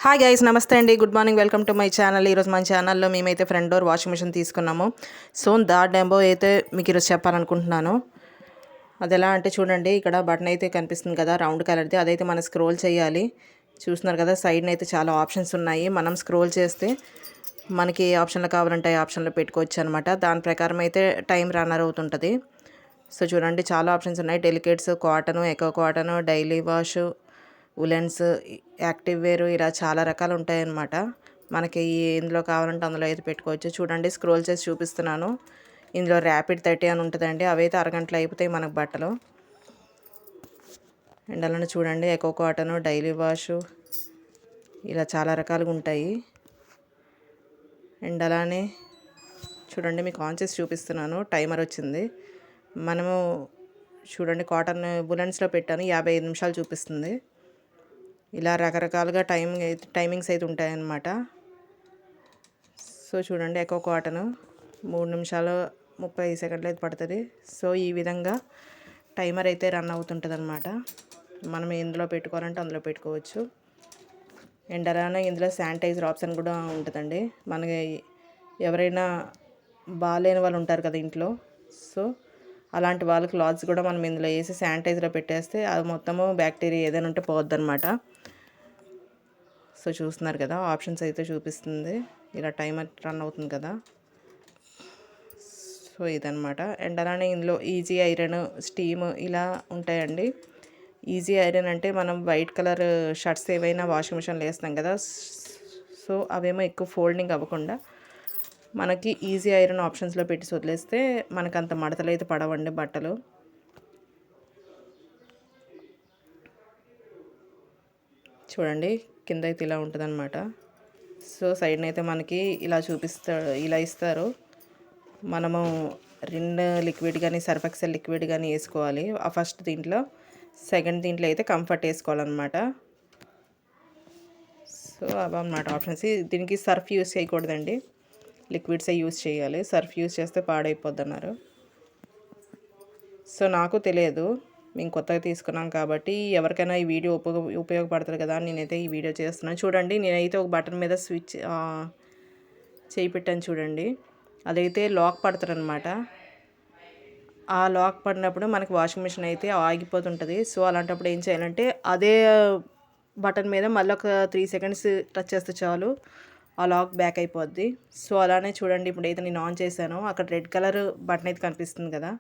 Hi guys, నమస్తే అండి. Good morning, welcome to my channel. ఈరోజు మన ఛానల్లో మేమైతే ఫ్రంట్ డోర్ వాషింగ్ మిషన్ తీసుకున్నాము. సో దాని డెమో అయితే మీకు ఈరోజు చెప్పాలనుకుంటున్నాను. అది ఎలా అంటే చూడండి, ఇక్కడ బటన్ అయితే కనిపిస్తుంది కదా, రౌండ్ కలర్ది. అదైతే మనం స్క్రోల్ చేయాలి. చూస్తున్నారు కదా, సైడ్న అయితే చాలా ఆప్షన్స్ ఉన్నాయి. మనం స్క్రోల్ చేస్తే మనకి ఏ ఆప్షన్లో కావాలంటే ఆ ఆప్షన్లో పెట్టుకోవచ్చు అనమాట. దాని ప్రకారం అయితే టైం రన్నర్ అవుతుంటుంది. సో చూడండి, చాలా ఆప్షన్స్ ఉన్నాయి. Delicates, cotton, eco cotton, daily wash, woollens, active wear, ఇలా చాలా రకాలు ఉంటాయన్నమాట. మనకి ఇందులో కావాలంటే అందులో అయితే పెట్టుకోవచ్చు. చూడండి, స్క్రోల్ చేసి చూపిస్తున్నాను. ఇందులో ర్యాపిడ్ 30 అని ఉంటుందండి. అవైతే అరగంటలో అయిపోతాయి మనకు బట్టలు. అండ్ అలానే చూడండి, ఎకో కాటను, డైలీ వాష్, ఇలా చాలా రకాలుగా ఉంటాయి. అండ్ అలానే చూడండి, మీకు ఆన్ చేసి చూపిస్తున్నాను. టైమర్ వచ్చింది. మనము చూడండి, కాటన్ ఉలెన్స్లో పెట్టాను, 55 నిమిషాలు చూపిస్తుంది. ఇలా రకరకాలుగా టైమింగ్స్ అయితే ఉంటాయన్నమాట. సో చూడండి, ఎకో కాటను 3 నిమిషాలు 30 సెకండ్లు అయితే పడుతుంది. సో ఈ విధంగా టైమర్ అయితే రన్ అవుతుంటుంది అనమాట. మనం ఎందులో పెట్టుకోవాలంటే అందులో పెట్టుకోవచ్చు. అండ్ అలానే ఇందులో శానిటైజర్ ఆప్షన్ కూడా ఉంటుందండి. మనకి ఎవరైనా బాగాలేని వాళ్ళు ఉంటారు కదా ఇంట్లో, సో అలాంటి వాళ్ళకి క్లాత్స్ కూడా మనం ఇందులో వేసి శానిటైజర్లో పెట్టేస్తే అది మొత్తము బ్యాక్టీరియా ఏదైనా ఉంటే పోద్దన్నమాట. సో చూస్తున్నారు కదా, ఆప్షన్స్ అయితే చూపిస్తుంది. ఇలా టైమర్ రన్ అవుతుంది కదా. సో ఇదనమాట. అండ్ అలానే ఇందులో ఈజీ ఐరన్, స్టీమ్ ఇలా ఉంటాయండి. ఈజీ ఐరన్ అంటే మనం వైట్ కలర్ షర్ట్స్ ఏవైనా వాషింగ్ మిషన్లో వేస్తాం కదా, సో అవేమో ఎక్కువ ఫోల్డింగ్ అవ్వకుండా మనకి ఈజీ ఐరన్ ఆప్షన్స్లో పెట్టి వదిలేస్తే మనకు అంత మడతలు అయితే పడవండి బట్టలు. చూడండి, కింద అయితే ఇలా ఉంటుందన్నమాట. సో సైడ్న అయితే మనకి ఇలా ఇలా ఇస్తారు. మనము రిన్ లిక్విడ్ కానీ సర్ఫ్ ఎక్సెల్ లిక్విడ్ కానీ వేసుకోవాలి. ఆ ఫస్ట్ దీంట్లో, సెకండ్ దీంట్లో అయితే కంఫర్ట్ వేసుకోవాలన్నమాట. సో అవన్నమాట ఆప్షన్స్. దీనికి సర్ఫ్ యూస్ చేయకూడదండి, లిక్విడ్సే యూస్ చేయాలి. సర్ఫ్ యూస్ చేస్తే పాడైపోద్ది అన్నారు. సో నాకు తెలియదు, మేము కొత్తగా తీసుకున్నాం కాబట్టి ఎవరికైనా ఈ వీడియో ఉపయోగపడుతుంది కదా అని నేనైతే ఈ వీడియో చేస్తున్నాను. చూడండి, నేనైతే ఒక బటన్ మీద స్విచ్ చేయి పెట్టాను చూడండి. అదైతే లాక్ పడుతుందన్నమాట. ఆ లాక్ పడినప్పుడు మనకి వాషింగ్ మిషన్ అయితే ఆగిపోతుంటుంది. సో అలాంటప్పుడు ఏం చేయాలంటే అదే బటన్ మీద మళ్ళీ ఒక 3 సెకండ్స్ టచ్ చేస్తే చాలు, ఆ లాక్ బ్యాక్ అయిపోద్ది. సో అలానే చూడండి, ఇప్పుడు అయితే నేను ఆన్ చేశాను, అక్కడ రెడ్ కలర్ బటన్ అయితే కనిపిస్తుంది కదా,